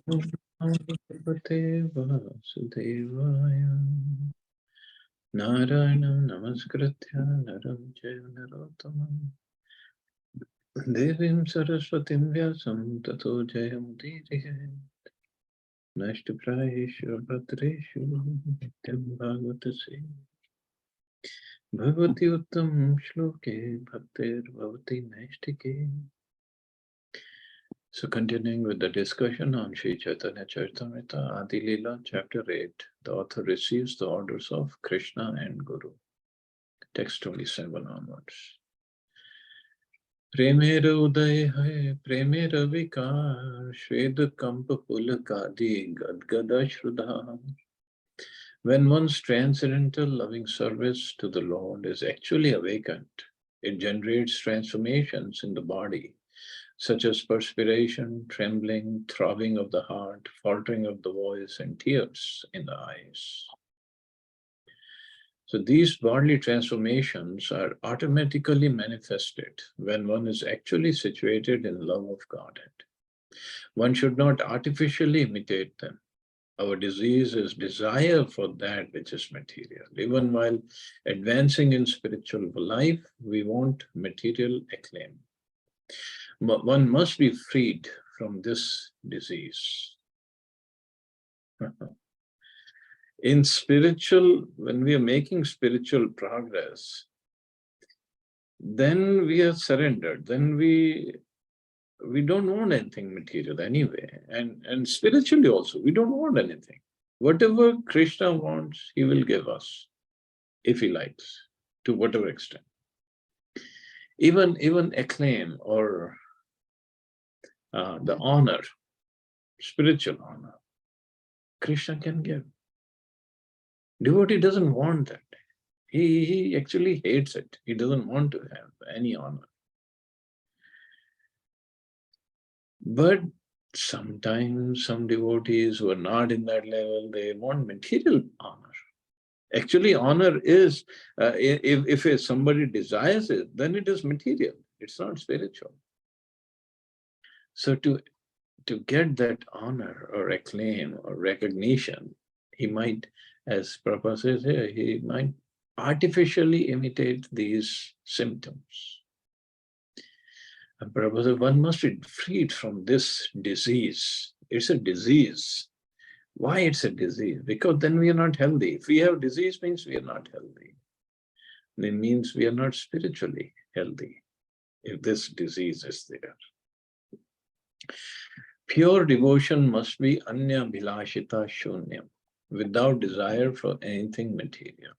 Om Bhagavate Vasudevaya Narayanam Namaskritya Naram Jaya Narottamam Devim Saraswatim Vyasam Tato Jayam Dirihe Nashtaprayeshu Bhadreshu Nityam Bhagavatase Bhagavati Uttam Shloke Bhaktir Bhavati Naishtike. So continuing with the discussion on Sri Chaitanya Charitamrita, Adi Lila, Chapter 8, the author receives the orders of Krishna and Guru. Text 27 onwards. Premera uday hai, premera vikar, Shved kampa pulakadi, gadgada shrudha. When one's transcendental loving service to the Lord is actually awakened, it generates transformations in the body, such as perspiration, trembling, throbbing of the heart, faltering of the voice, and tears in the eyes. So these bodily transformations are automatically manifested when one is actually situated in love of Godhead. One should not artificially imitate them. Our disease is desire for that which is material. Even while advancing in spiritual life, we want material acclaim. One must be freed from this disease. In spiritual, when we are making spiritual progress, then we are surrendered. Then we don't want anything material anyway. And spiritually also, we don't want anything. Whatever Krishna wants, he will give us, if he likes, to whatever extent. Even acclaim or the honor, spiritual honor, Krishna can give. Devotee doesn't want that. He actually hates it. He doesn't want to have any honor. But sometimes some devotees who are not in that level, they want material honor. Actually, honor is, if somebody desires it, then it is material. It's not spiritual. So to get that honor or acclaim or recognition, he might, as Prabhupada says here, he might artificially imitate these symptoms. And Prabhupada said, one must be freed from this disease. It's a disease. Why it's a disease? Because then we are not healthy. If we have disease, means we are not healthy. It means we are not spiritually healthy if this disease is there. Pure devotion must be anya bhilashita shunyam, without desire for anything material.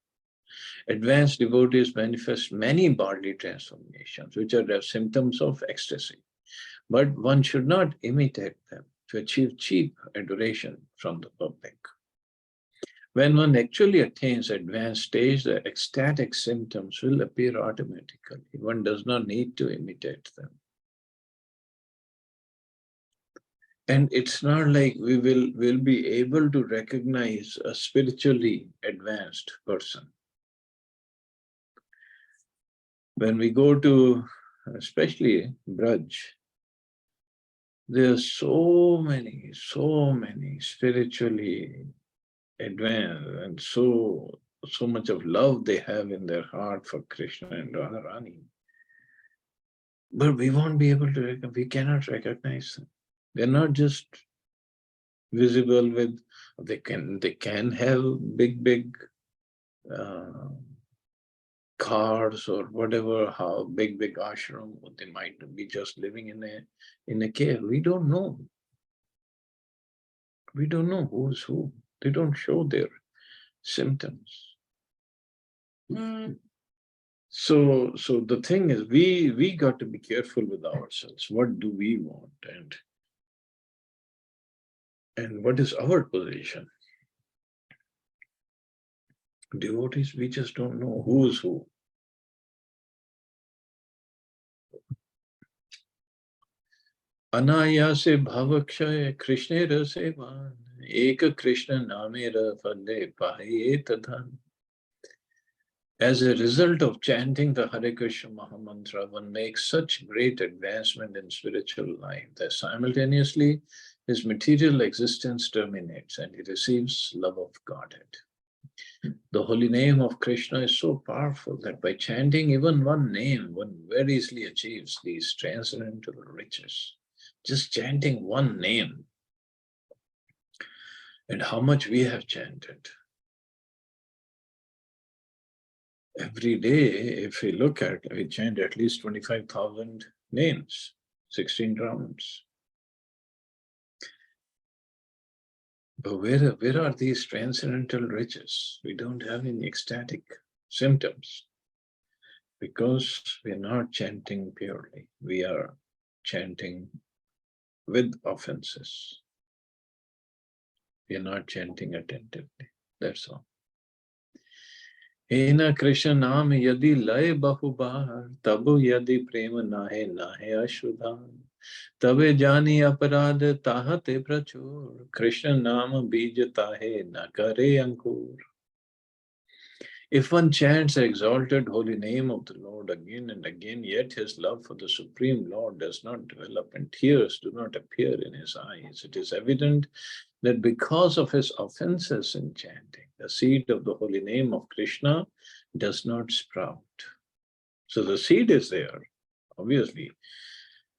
Advanced devotees manifest many bodily transformations, which are symptoms of ecstasy. But one should not imitate them to achieve cheap adoration from the public. When one actually attains advanced stage, the ecstatic symptoms will appear automatically. One does not need to imitate them. And it's not like we will be able to recognize a spiritually advanced person. When we go to, especially Braj, there are so many spiritually advanced, and so much of love they have in their heart for Krishna and Radharani. But we won't be able to, we cannot recognize them. They're not just visible with, they can have big cars or whatever, how big ashram, they might be just living in a cave. We don't know. We don't know who's who. They don't show their symptoms. So the thing is, we got to be careful with ourselves. What do we want, and what is our position? Devotees, we just don't know who's who. Anayase bhavakshay krishnera sevan eka krishna namera phale paye tadhan. As a result of chanting the Hare Krishna Mahamantra, one makes such great advancement in spiritual life that simultaneously his material existence terminates and he receives love of Godhead. The holy name of Krishna is so powerful that by chanting even one name, one very easily achieves these transcendental riches. Just chanting one name. And how much we have chanted. Every day, if we look at, we chant at least 25,000 names, 16 rounds. But where are these transcendental riches? We don't have any ecstatic symptoms because we are not chanting purely. We are chanting with offenses. We are not chanting attentively. That's all. Hena Krishna naam yadi lay bahubar, tabu yadi prema nahe nahe ashudhan. Tabe jani aparad tahate prachur, Krishna naam bij tahe na kare ankur. If one chants the exalted holy name of the Lord again and again, yet his love for the Supreme Lord does not develop and tears do not appear in his eyes, it is evident that because of his offenses in chanting, the seed of the holy name of Krishna does not sprout. So the seed is there, obviously.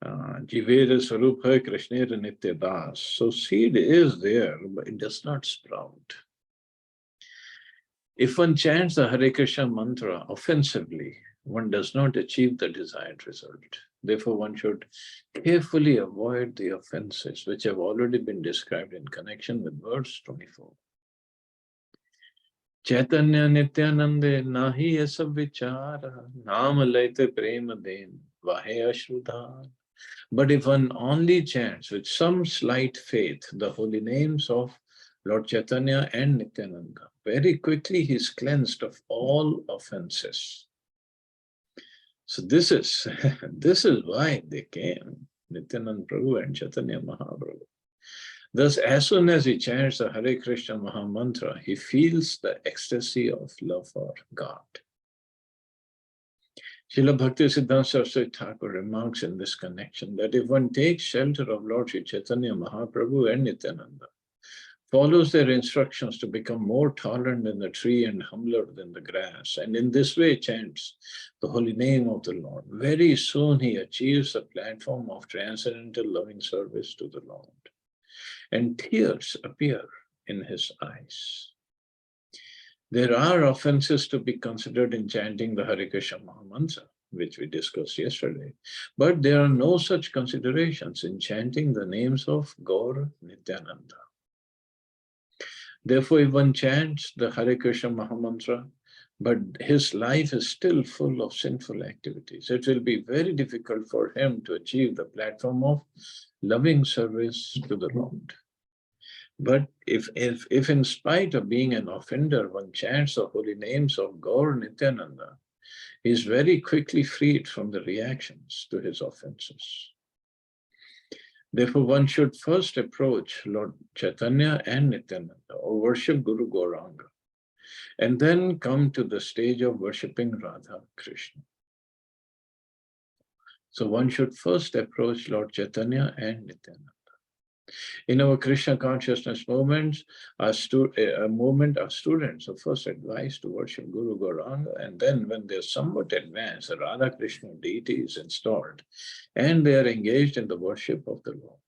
Jivera Sarupa Krishnera Nitya Das. So seed is there, but it does not sprout. If one chants the Hare Krishna mantra offensively, one does not achieve the desired result. Therefore, one should carefully avoid the offenses which have already been described in connection with verse 24. Chaitanya Nityanande nahi esa vichara, naam laite prema den, vahe ashrudhan. But if one only chants with some slight faith the holy names of Lord Chaitanya and Nityananda, very quickly he is cleansed of all offenses. So this is why they came, Nityananda Prabhu and Chaitanya Mahaprabhu. Thus, as soon as he chants the Hare Krishna Maha Mantra, he feels the ecstasy of love for God. Srila Bhakti Siddhanta Saraswati Thakur remarks in this connection that if one takes shelter of Lord Sri Chaitanya Mahaprabhu and Nityananda, follows their instructions to become more tolerant than the tree and humbler than the grass, and in this way chants the holy name of the Lord, very soon he achieves a platform of transcendental loving service to the Lord, and tears appear in his eyes. There are offenses to be considered in chanting the Hare Krishna Mahamantra, which we discussed yesterday, but there are no such considerations in chanting the names of Gaur Nityananda. Therefore, if one chants the Hare Krishna Mahamantra, but his life is still full of sinful activities, it will be very difficult for him to achieve the platform of loving service to the Lord. But if in spite of being an offender, one chants the holy names of Gaur Nityananda, he is very quickly freed from the reactions to his offenses. Therefore, one should first approach Lord Chaitanya and Nityananda or worship Guru Gauranga, and then come to the stage of worshipping Radha Krishna. So one should first approach Lord Chaitanya and Nityananda. In our Krishna consciousness movements, our students are first advised to worship Guru Gauranga, and then when they're somewhat advanced, a Radha Krishna deity is installed, and they are engaged in the worship of the Lord.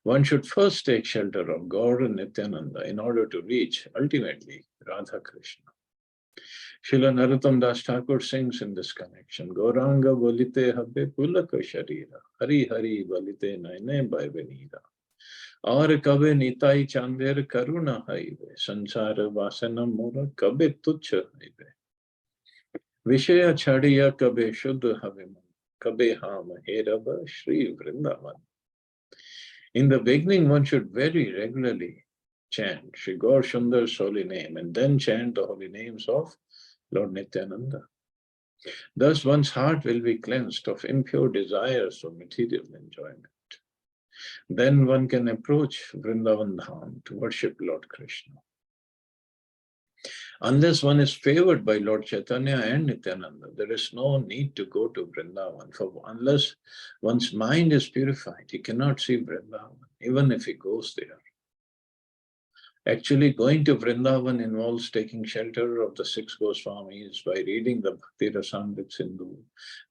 One should first take shelter of Gaur and Nityananda in order to reach, ultimately, Radha Krishna. Srila Narottam Das Thakur sings in this connection, Gauranga bolite habbe pulaka sharira, Hari Hari bolite naine baivenira. Aur kabe nitai chander karuna haive, Sansara vasana mura kabe tuchha haive. Vishaya chadiya kabe shuddha have kabe ham heraba Shri Vrindavan. In the beginning, one should very regularly chant Shri Gaur Sundar's holy name and then chant the holy names of Lord Nityananda. Thus, one's heart will be cleansed of impure desires for material enjoyment. Then one can approach Vrindavan Dham to worship Lord Krishna. Unless one is favored by Lord Chaitanya and Nityananda, there is no need to go to Vrindavan. Unless one's mind is purified, he cannot see Vrindavan, even if he goes there. Actually, going to Vrindavan involves taking shelter of the six Goswamis by reading the Bhakti Rasamrit Sindhu,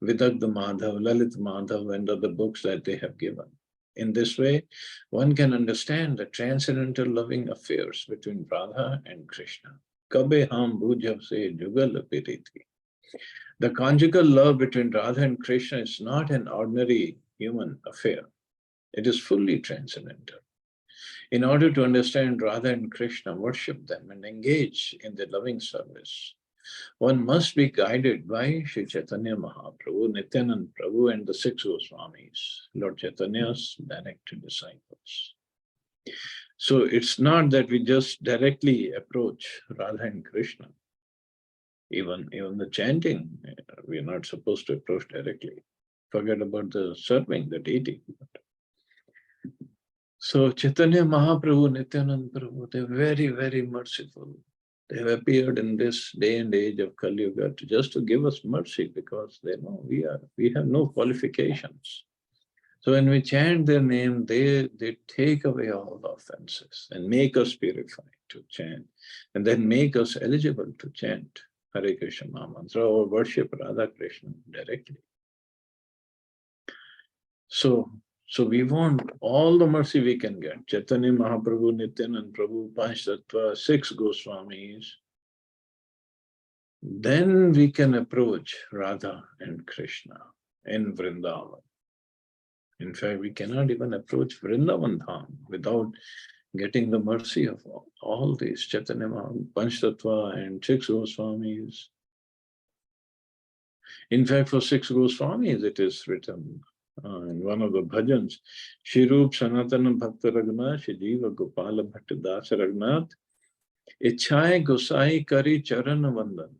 Vidagdha Madhav, Lalit Madhav, and other books that they have given. In this way, one can understand the transcendental loving affairs between Radha and Krishna. Kabe ham bhujab se jugal piriti. The conjugal love between Radha and Krishna is not an ordinary human affair. It is fully transcendental. In order to understand Radha and Krishna, worship them, and engage in their loving service, one must be guided by Sri Chaitanya Mahaprabhu, Nityanand Prabhu, and the six Goswamis, Lord Chaitanya's direct disciples. So it's not that we just directly approach Radha and Krishna. Even the chanting, we are not supposed to approach directly. Forget about the serving, the deity. So Chaitanya Mahaprabhu, Nityanand Prabhu, they're very, very merciful. They have appeared in this day and age of Kali Yuga just to give us mercy, because they know we have no qualifications. So when we chant their name, they take away all the offenses and make us purified to chant, and then make us eligible to chant Hare Krishna Mahamantra or worship Radha Krishna directly. So we want all the mercy we can get. Chaitanya Mahaprabhu, Nityanand Prabhu, Panch Tattva, six Goswamis. Then we can approach Radha and Krishna in Vrindavan. In fact, we cannot even approach Vrindavan Dham without getting the mercy of all these Chaitanya Mahaprabhu, Panch Tattva, and six Goswamis. In fact, for six Goswamis, it is written in one of the bhajans, Shirup Sanatana Bhakta Ragna, Shijiva Gopala Bhatta Dasa Ragnath, Ichhai Gosai Kari Charana Vandan,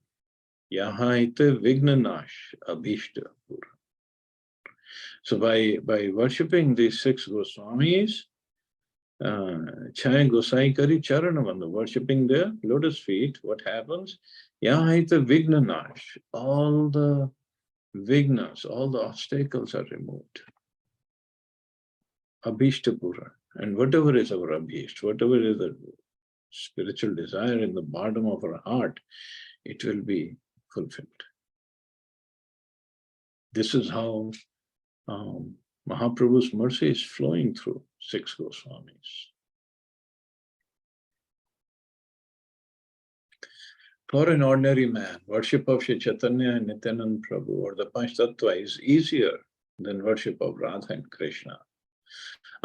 Yahaite Vignanash Abhishta Pura. So by worshipping these six Goswamis, Chai Gosai Kari Charana Vandan, worshipping their lotus feet, what happens? Yahaite Vignanash, all the vignas, all the obstacles are removed. Abhishtapura. And whatever is our abhisht, whatever is the spiritual desire in the bottom of our heart, it will be fulfilled. This is how Mahaprabhu's mercy is flowing through six Goswamis. For an ordinary man, worship of Sri Chaitanya and Nityanand Prabhu or the Panch Tattva is easier than worship of Radha and Krishna.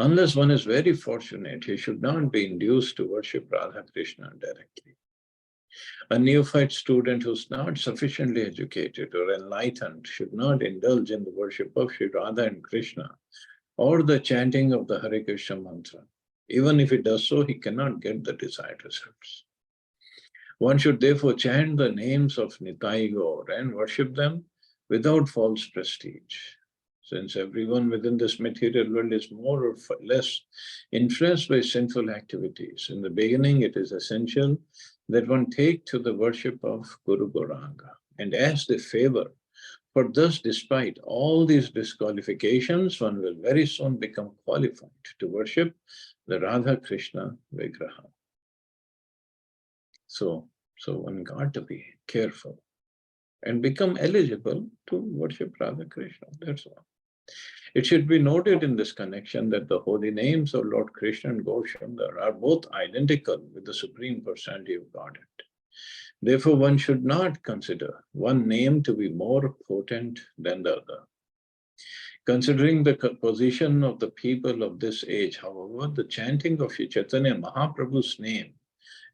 Unless one is very fortunate, he should not be induced to worship Radha Krishna directly. A neophyte student who's not sufficiently educated or enlightened should not indulge in the worship of Sri Radha and Krishna or the chanting of the Hare Krishna mantra. Even if he does so, he cannot get the desired results. One should therefore chant the names of Nitai Gaur and worship them without false prestige. Since everyone within this material world is more or less influenced by sinful activities, in the beginning it is essential that one take to the worship of Guru Gauranga and ask the favor, for thus despite all these disqualifications, one will very soon become qualified to worship the Radha Krishna Vigraha. So one got to be careful and become eligible to worship Radha Krishna, that's all. It should be noted in this connection that the holy names of Lord Krishna and Gauranga are both identical with the Supreme Personality of Godhead. Therefore, one should not consider one name to be more potent than the other. Considering the position of the people of this age, however, the chanting of Sri Chaitanya Mahaprabhu's name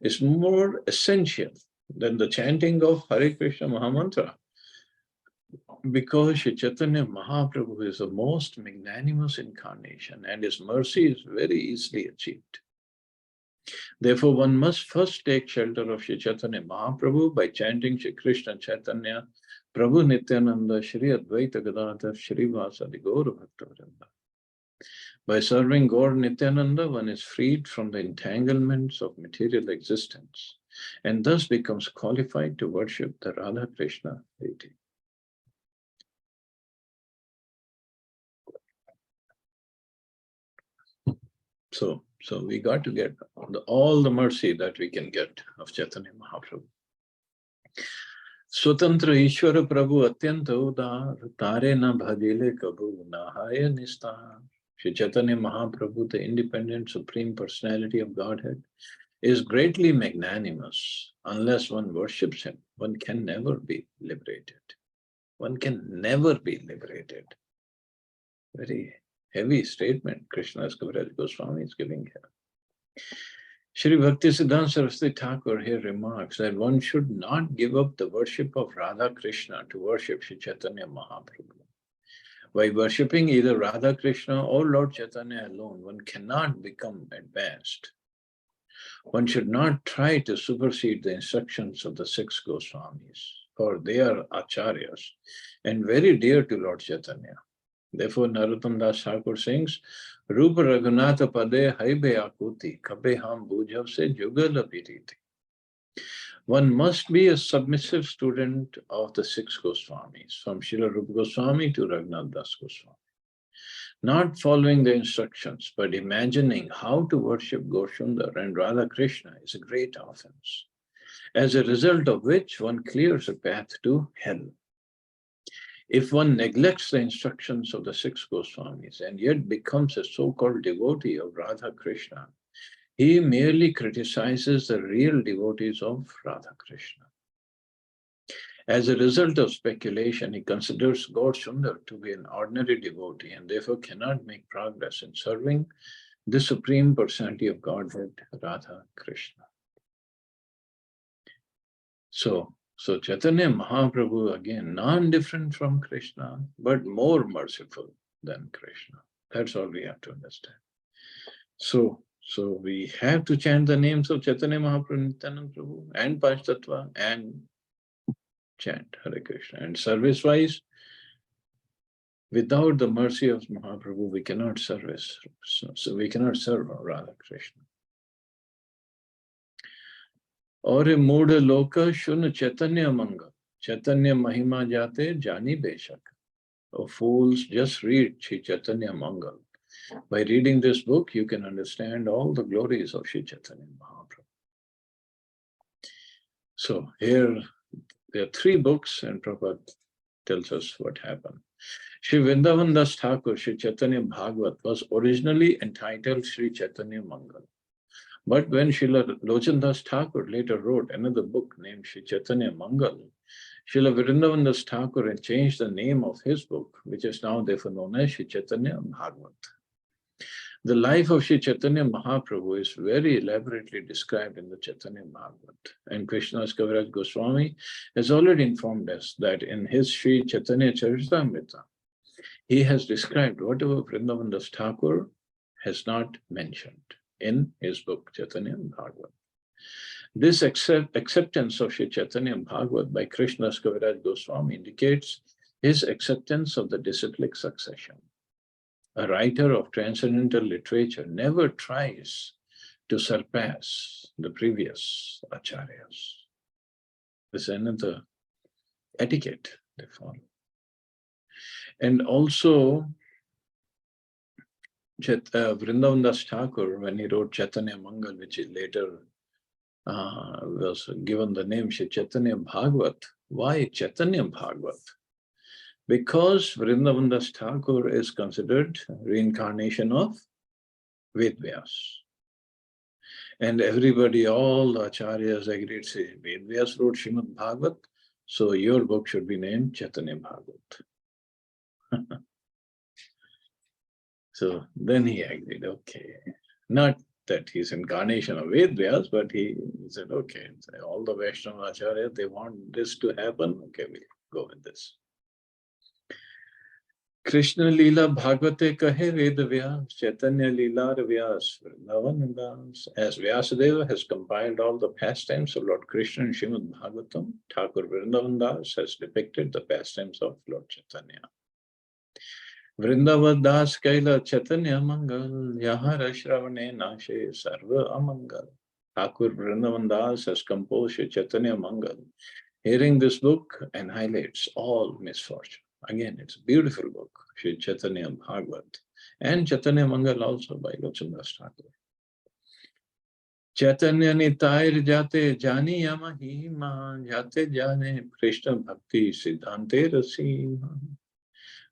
is more essential than the chanting of Hare Krishna Mahamantra, because Sri Chaitanya Mahaprabhu is the most magnanimous incarnation and his mercy is very easily achieved. Therefore, one must first take shelter of Sri Chaitanya Mahaprabhu by chanting Sri Krishna Chaitanya, Prabhu Nityananda, Shri Advaita Gadadhar, Shri Vasadi Gaur Bhakta. By serving Gaur Nityananda, one is freed from the entanglements of material existence and thus becomes qualified to worship the Radha Krishna deity. So we got to get all the mercy that we can get of Chaitanya Mahaprabhu. Swatantra Ishwara Prabhu Atyanta Udar Tare na bhajile kabhu nahaya nistahar. Shri Chaitanya Mahaprabhu, the independent supreme personality of Godhead, is greatly magnanimous. Unless one worships him, one can never be liberated. One can never be liberated. Very heavy statement Krishnadas Kaviraj Goswami is giving here. Shri Bhaktisiddhanta Saraswati Thakur here remarks that one should not give up the worship of Radha Krishna to worship Shri Chaitanya Mahaprabhu. By worshipping either Radha Krishna or Lord Chaitanya alone, one cannot become advanced. One should not try to supersede the instructions of the 6 Goswamis, for they are acharyas and very dear to Lord Chaitanya. Therefore, Narottam Das Thakur sings, Rupa Raghunatha Pade Haibe Akuti, Kabe Ham Bujhav Se Jugala Piriti. One must be a submissive student of the 6 Goswamis, from Srila Rupa Goswami to Raghunath Das Goswami. Not following the instructions, but imagining how to worship Gosundar and Radha Krishna is a great offense, as a result of which one clears a path to hell. If one neglects the instructions of the 6 Goswamis and yet becomes a so-called devotee of Radha Krishna, he merely criticizes the real devotees of Radha Krishna. As a result of speculation, he considers God Sundar to be an ordinary devotee and therefore cannot make progress in serving the Supreme Personality of Godhead, Radha Krishna. So Chaitanya Mahaprabhu, again, non-different from Krishna, but more merciful than Krishna. That's all we have to understand. So we have to chant the names of Chaitanya Mahaprabhu, Nityananda Prabhu, and Panchtattva, and chant Hare Krishna. And service-wise, without the mercy of Mahaprabhu, we cannot service. So we cannot serve Radha Krishna. Aur mood loka shun Chaitanya Mangal, Chaitanya Mahima jate jani beshak. Oh fools, just read Shri Chaitanya Mangal. By reading this book, you can understand all the glories of Shri Chaitanya Mahaprabhu. So here, there are 3 books, and Prabhupada tells us what happened. Shri Vrindavan Das Thakur, Shri Chaitanya Bhagavat, was originally entitled Shri Chaitanya Mangal. But when Srila Lochan Das Thakur later wrote another book named Shri Chaitanya Mangal, Srila Vrindavan Das Thakur had changed the name of his book, which is now therefore known as Shri Chaitanya Bhagavat. The life of Shri Chaitanya Mahaprabhu is very elaborately described in the Chaitanya Bhagavat. And Krishnadas Kaviraj Goswami has already informed us that in his Shri Chaitanya Charitamrita, he has described whatever Vrindavan Das Thakur has not mentioned in his book Chaitanya Bhagavat. This acceptance of Shri Chaitanya Bhagavat by Krishnadas Kaviraj Goswami indicates his acceptance of the disciplic succession. A writer of transcendental literature never tries to surpass the previous acharyas. This is another etiquette they follow. And also, Vrindavan Das Thakur, when he wrote Chaitanya Mangal, which he later was given the name Shri Chaitanya Bhagavat. Why Chaitanya Bhagavat? Because Vrindavan Das Thakur is considered reincarnation of Ved Vyas. And everybody, all the acharyas agreed, say, Ved Vyas wrote Srimad Bhagavat, so your book should be named Chaitanya Bhagavat. So then he agreed, okay. Not that he's incarnation of Ved Vyas, but he said, okay, all the Vaishnava acharyas, they want this to happen, okay, we'll go with this. Krishna Lila Bhagavate Kahe Ved Vyas, Chaitanya Lila Vyas, Vrindavan Das. As Vyasadeva has compiled all the pastimes of Lord Krishna in Srimad Bhagavatam, Thakur Vrindavan Das has depicted the pastimes of Lord Chaitanya. Vrindavan Das Kaila Chaitanya Mangal, Yahara Shravane Nashe Sarva Amangal. Thakur Vrindavan Das has composed a Chaitanya Mangal. Hearing this book annihilates all misfortune. Again, it's a beautiful book, Sri Chaitanya Bhagavat, and Chaitanya Mangal also by Lochandas Thakur. Chaitanya Nitair Jate Jani Yamahima Jate Jane Krishna Bhakti Siddhante Rasima.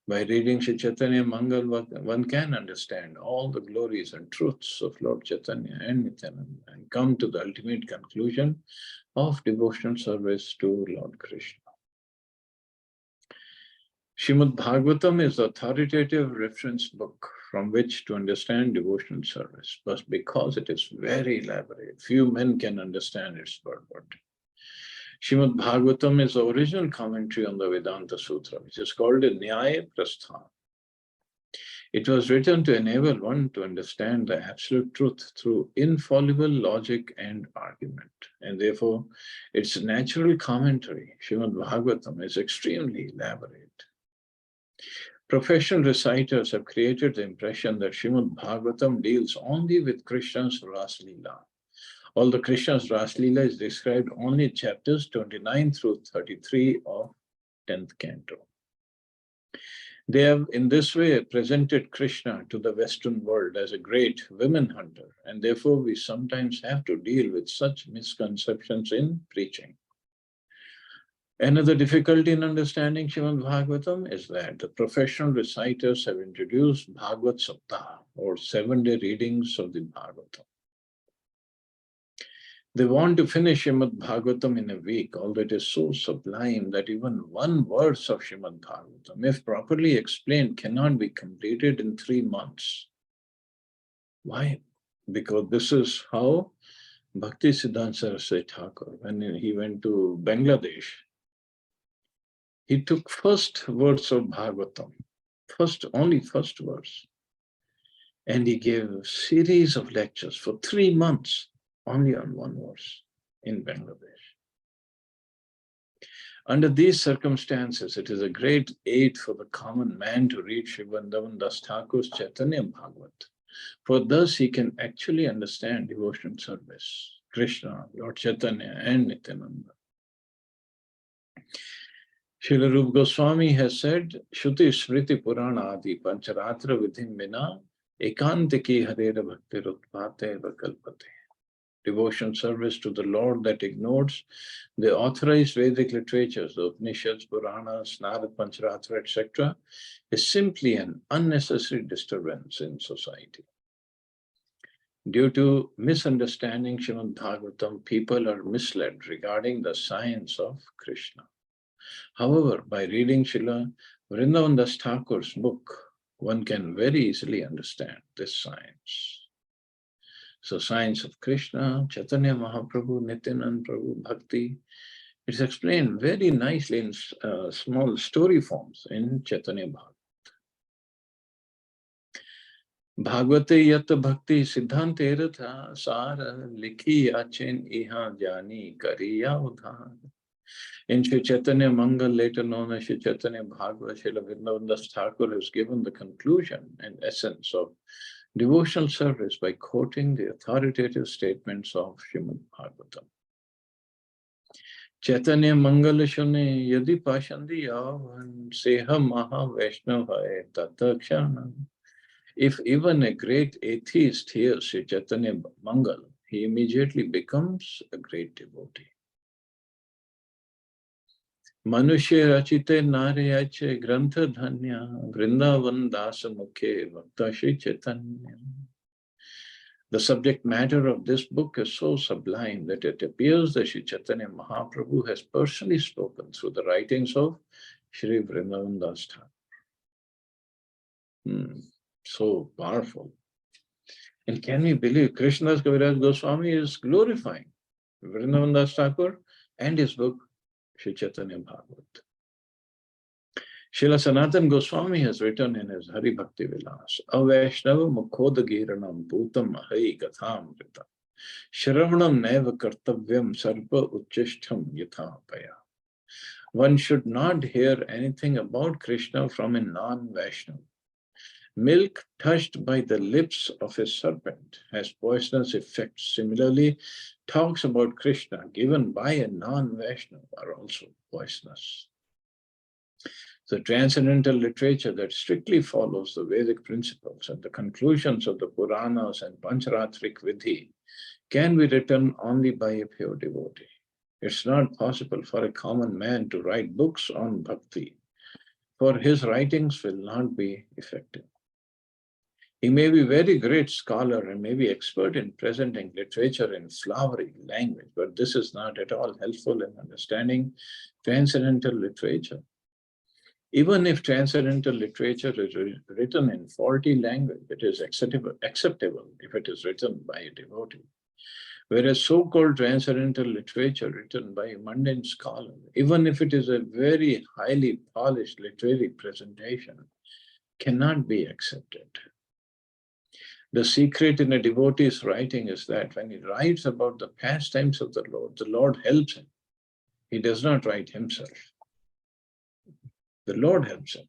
By reading Sri Chaitanya Mangal, one can understand all the glories and truths of Lord Chaitanya and Nityananda and come to the ultimate conclusion of devotional service to Lord Krishna. Srimad Bhagavatam is the authoritative reference book from which to understand devotional service, but because it is very elaborate, few men can understand its purport. Srimad Bhagavatam is the original commentary on the Vedanta Sutra, which is called a Nyaya Prasthana. It was written to enable one to understand the absolute truth through infallible logic and argument. And therefore, its natural commentary, Srimad Bhagavatam, is extremely elaborate. Professional reciters have created the impression that Srimad Bhagavatam deals only with Krishna's Ras Lila. Although Krishna's Ras Lila is described only in chapters 29 through 33 of 10th canto. They have in this way presented Krishna to the Western world as a great women hunter, and therefore we sometimes have to deal with such misconceptions in preaching. Another difficulty in understanding Srimad Bhagavatam is that the professional reciters have introduced Bhagavat Saptaha, or 7-day readings of the Bhagavatam. They want to finish Srimad Bhagavatam in a week, although it is so sublime that even one verse of Srimad Bhagavatam, if properly explained, cannot be completed in 3 months. Why? Because this is how Bhakti Siddhanta Saraswati Thakur, when he went to Bangladesh, he took first verse of Bhagavatam, only first verse, and he gave a series of lectures for 3 months only on one verse in Bangladesh. Under these circumstances, it is a great aid for the common man to read Sri Vrindavan Das Thakur's Chaitanya Bhagavat, for thus he can actually understand devotional service, Krishna, Lord Chaitanya, and Nityananda. Srila Rupa Goswami has said, Shruti Smriti Purana Adi Pancharatra Vidhim Vina Ekantiki Harera Bhakti Rutpate Vakalpate. Devotional service to the Lord that ignores the authorized Vedic literatures, the Upanishads, Puranas, Narad Pancharatra, etc., is simply an unnecessary disturbance in society. Due to misunderstanding Srimad Bhagavatam, people are misled regarding the science of Krishna. However, by reading Srila Vrindavan Das Thakur's book, one can very easily understand this science. So, science of Krishna, Chaitanya Mahaprabhu, Nityananda Prabhu, Bhakti, it's explained very nicely in small story forms in Chaitanya Bhagavat. Bhagavate yat bhakti siddhante ratha sara likhi achen iha jani kariya udhar. In Sri Chaitanya Mangal, later known as Sri Chaitanya Bhagavat, Srila Vrindavan Das Thakur has given the conclusion and essence of devotional service by quoting the authoritative statements of Srimad Bhagavatam. Chaitanya Mangal Shune Yadi Pashandi Yavan Seha Maha Vaishnava Tatakshana. If even a great atheist hears Sri Chaitanya Mangal, he immediately becomes a great devotee. Manushe Rachite Narayache Grantha Dhanya Vrindavan Dasa Mukhe Bhakta Shri Chaitanya. The subject matter of this book is so sublime that it appears that Sri Chaitanya Mahaprabhu has personally spoken through the writings of Sri Vrindavan Das Thakur. So powerful. And can we believe Krishnadas Kaviraj Goswami is glorifying Vrindavan Das Thakur and his book Sri Chaitanya Bhagavat. Srila Sanatana Goswami has written in his Hari Bhakti Vilas, Avaishnava Mukhodagiranam Bhutam Mahai Gatham Rita Shravanam Neva Kartavyam Sarpa Uchishtam Yathapaya. One should not hear anything about Krishna from a non-Vaishnava. Milk touched by the lips of a serpent has poisonous effects. Similarly, talks about Krishna given by a non-Vaishnava are also poisonous. The transcendental literature that strictly follows the Vedic principles and the conclusions of the Puranas and Pancharatrik Vidhi can be written only by a pure devotee. It's not possible for a common man to write books on bhakti, for his writings will not be effective. He may be a very great scholar and may be expert in presenting literature in flowery language, but this is not at all helpful in understanding transcendental literature. Even if transcendental literature is written in faulty language, it is acceptable if it is written by a devotee. Whereas so-called transcendental literature written by a mundane scholar, even if it is a very highly polished literary presentation, cannot be accepted. The secret in a devotee's writing is that when he writes about the pastimes of the Lord helps him. He does not write himself. The Lord helps him.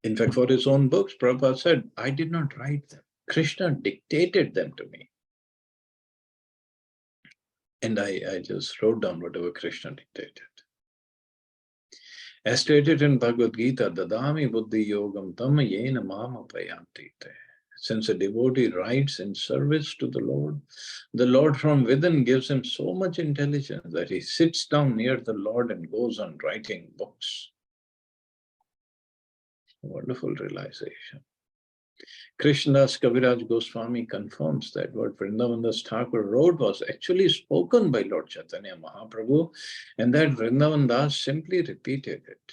In fact, for his own books, Prabhupada said, I did not write them. Krishna dictated them to me. And I just wrote down whatever Krishna dictated. As stated in Bhagavad Gita, Dadami Buddhi Yogam Tam Yena Mama Payantite. Since a devotee writes in service to the Lord from within gives him so much intelligence that he sits down near the Lord and goes on writing books. Wonderful realization. Krishnadas Kaviraj Goswami confirms that what Vrindavandas Thakur wrote was actually spoken by Lord Chaitanya Mahaprabhu, and that Vrindavandas simply repeated it.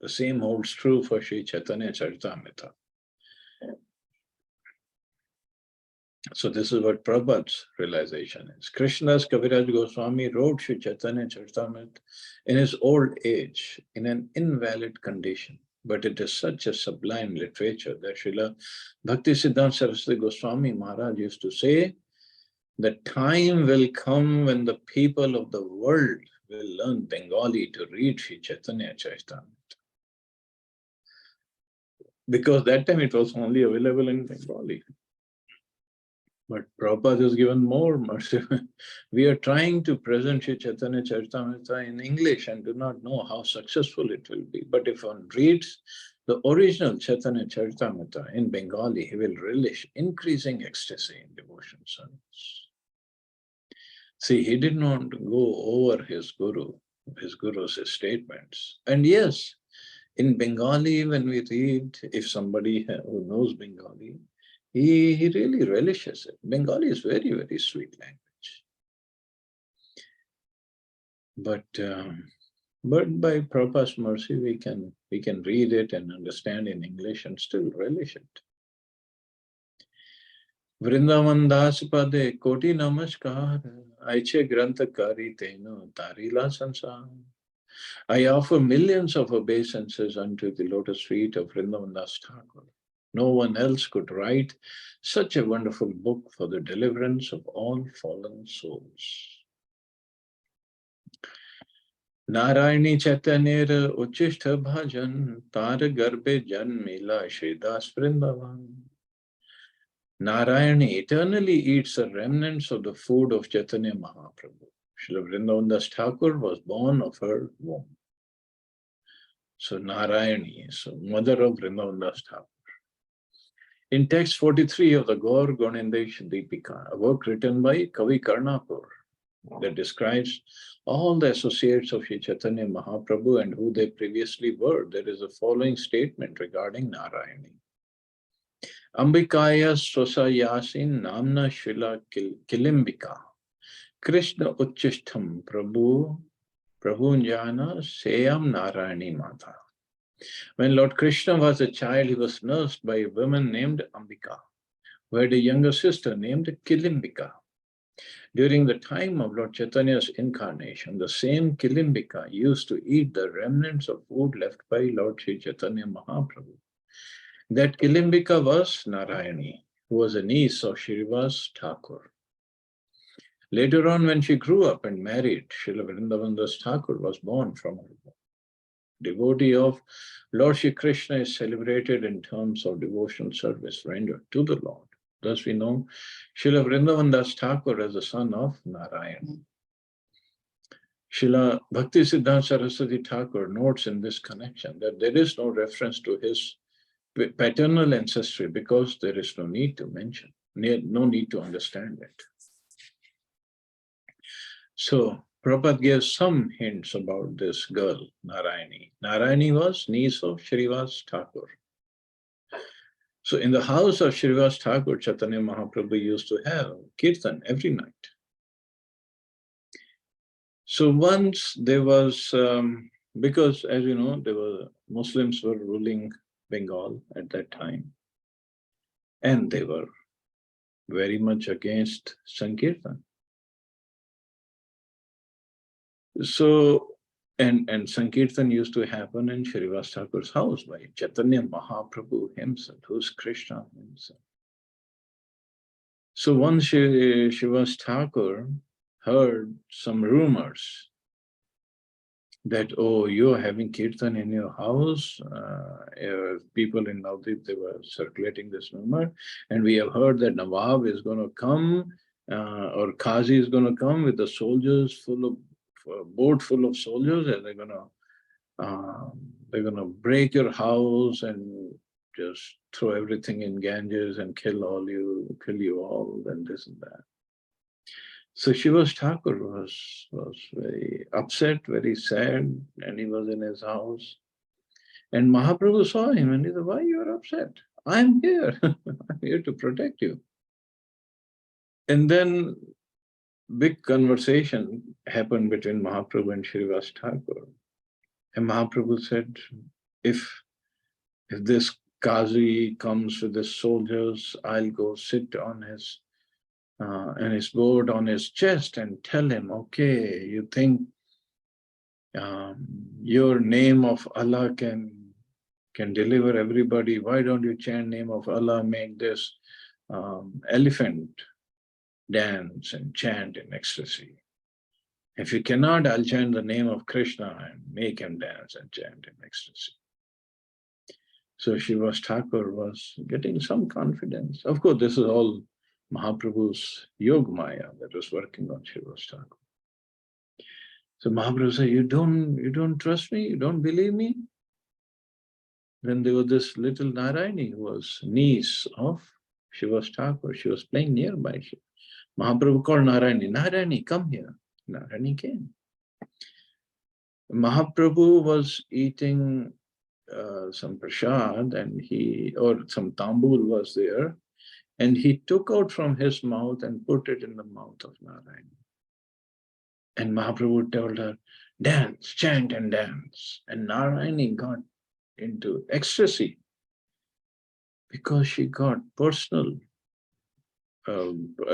The same holds true for Sri Chaitanya Charitamrita. So this is what Prabhupada's realization is. Krishnadas Kaviraj Goswami wrote Sri Chaitanya Charitamrita in his old age, in an invalid condition. But it is such a sublime literature that Srila Bhaktisiddhanta Saraswati Goswami Maharaj used to say, the time will come when the people of the world will learn Bengali to read Sri Chaitanya Charitamrita. Because that time it was only available in Bengali. But Prabhupada has given more mercy. We are trying to present Sri Chaitanya Charitamrita in English and do not know how successful it will be. But if one reads the original Chaitanya Charitamrita in Bengali, he will relish increasing ecstasy in devotion service. See, he did not go over his guru's statements. And yes, in Bengali, when we read, if somebody who knows Bengali, he really relishes it. Bengali is very, very sweet language. But by Prabhupada's mercy, we can read it and understand in English and still relish it. Vrindavan Das Pade Koti Namaskar, Aiche Grantha Kari Teno Tarila Sansar. I offer millions of obeisances unto the lotus feet of Vrindavan Das Thakur. No one else could write such a wonderful book for the deliverance of all fallen souls. Narayani Chaitanya Uchishtha Bhajan Tara Garbe Jan Mila Shridas Vrindavan. Narayani eternally eats the remnants of the food of Chaitanya Mahaprabhu. Srila Vrindavan Das Thakur was born of her womb. So Narayani, so mother of Vrindavan Das Thakur. In text 43 of the Gaur Gaunendesh Deepika, a work written by Kavi Karnapur that describes all the associates of Sri Chaitanya Mahaprabhu and who they previously were, there is a following statement regarding Narayani. Ambikaya Swasayasin Namna Shila Kilimbika Krishna Uchishtham Prabhunjana Seyam Narayani Mata. When Lord Krishna was a child, he was nursed by a woman named Ambika, who had a younger sister named Kilimbika. During the time of Lord Chaitanya's incarnation, the same Kilimbika used to eat the remnants of food left by Lord Sri Chaitanya Mahaprabhu. That Kilimbika was Narayani, who was a niece of Srinivas Thakur. Later on, when she grew up and married, Srila Vrindavan Das Thakur was born from her. Devotee of Lord Shri Krishna is celebrated in terms of devotional service rendered to the Lord. Thus we know Srila Vrindavan Das Thakur as the son of Narayana. Srila Bhakti Siddhanta Saraswati Thakur notes in this connection that there is no reference to his paternal ancestry because there is no need to mention, no need to understand it. So Prabhupada gives some hints about this girl, Narayani. Narayani was niece of Srivas Thakur. So in the house of Srivas Thakur, Chaitanya Mahaprabhu used to have kirtan every night. So once there was, because as you know, there were Muslims were ruling Bengal at that time, and they were very much against Sankirtan. So, and Sankirtan used to happen in Srivas Thakur's house by Chaitanya Mahaprabhu himself, who's Krishna himself. So once Srivas Thakur heard some rumors that, oh, you're having Kirtan in your house, people in Navadvip, they were circulating this rumor, and we have heard that Nawab is going to come, or Qazi is going to come with the soldiers full of, a boat full of soldiers, and they're going to break your house and just throw everything in Ganges and kill you all, and this and that. So Srivas Thakur was very upset, very sad, and he was in his house. And Mahaprabhu saw him and he said, why you are upset? I'm here. I'm here to protect you. And then big conversation happened between Mahaprabhu and Srivas Thakur. And Mahaprabhu said, if this Qazi comes with the soldiers, I'll go sit on his board on his chest and tell him, okay, you think your name of Allah can deliver everybody. Why don't you chant name of Allah, make this elephant dance and chant in ecstasy. If you cannot, I'll chant the name of Krishna and make him dance and chant in ecstasy. So Srivas Thakur was getting some confidence. Of course, this is all Mahaprabhu's Yog Maya that was working on Srivas Thakur. So Mahaprabhu said, you don't trust me? You don't believe me? Then there was this little Narayani who was niece of Srivas Thakur. She was playing nearby. Mahaprabhu called Narayani, Narayani, come here. Narayani came. Mahaprabhu was eating some prasad or some tambul was there, and he took out from his mouth and put it in the mouth of Narayani. And Mahaprabhu told her, dance, chant and dance. And Narayani got into ecstasy because she got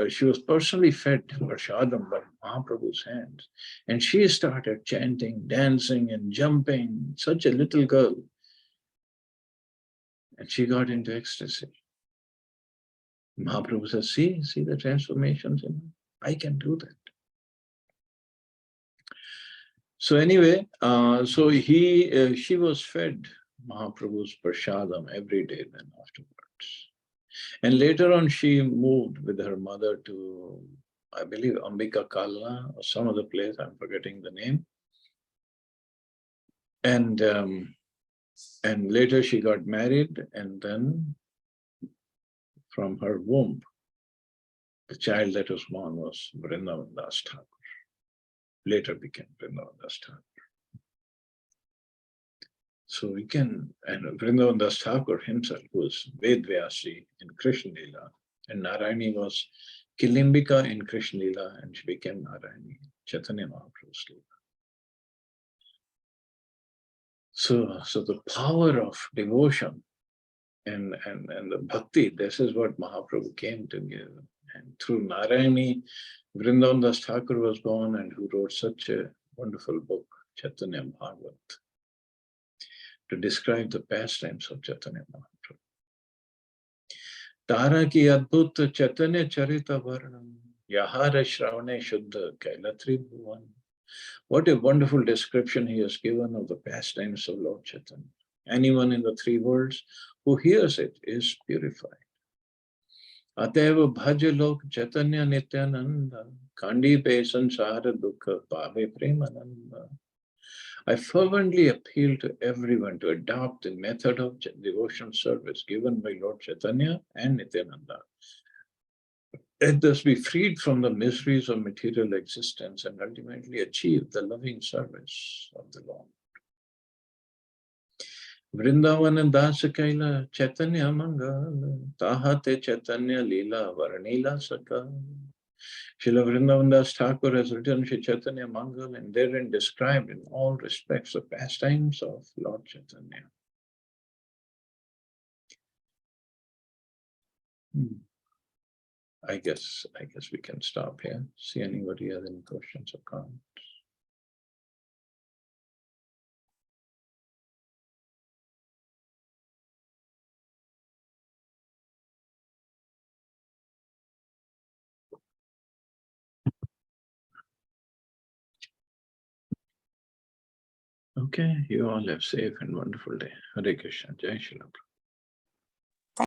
she was personally fed prashadam by Mahaprabhu's hands. And she started chanting, dancing and jumping, such a little girl. And she got into ecstasy. Mahaprabhu says, see the transformations in her? I can do that. So anyway, she was fed Mahaprabhu's prashadam every day then afterwards. And later on, she moved with her mother to, I believe, Ambika Kalna or some other place, I'm forgetting the name. And later she got married, and then from her womb, the child that was born was Vrindavan Das Thakur. Later became Vrindavan Das Thakur. So we can, and Vrindavan Das Thakur himself was Ved Vyasi in Krishna Lila, and Narayani was Kilimbika in Krishna Lila, and she became Narayani, Chaitanya Mahaprabhu's Lila. So the power of devotion and the bhakti, this is what Mahaprabhu came to give. And through Narayani, Vrindavan Das Thakur was born, and who wrote such a wonderful book, Chaitanya Bhagavat, to describe the pastimes of Chaitanya Mahaprabhu. Tara ki adbhut Chaitanya charita varnam, yahara shravane shuddha kailatri bhuvan, What a wonderful description he has given of the pastimes of Lord Chaitanya. Anyone in the three worlds who hears it is purified. Ateva bhaja lok Chaitanya Nityananda, kandi pe sansara dukha pave premananda. I fervently appeal to everyone to adopt the method of devotional service given by Lord Chaitanya and Nityananda. Let us be freed from the miseries of material existence and ultimately achieve the loving service of the Lord. Vrindavan Dasa Kaila Chaitanya Mangal Tahate Chaitanya Lila Varanila Saka. Srila Vrindavan Das Thakur has written Sri Chaitanya Mangal and therein described in all respects the pastimes of Lord Chaitanya. I guess we can stop here. See anybody has any questions or comments? Okay, you all have a safe and wonderful day. Hare Krishna. Jai Shri Ram.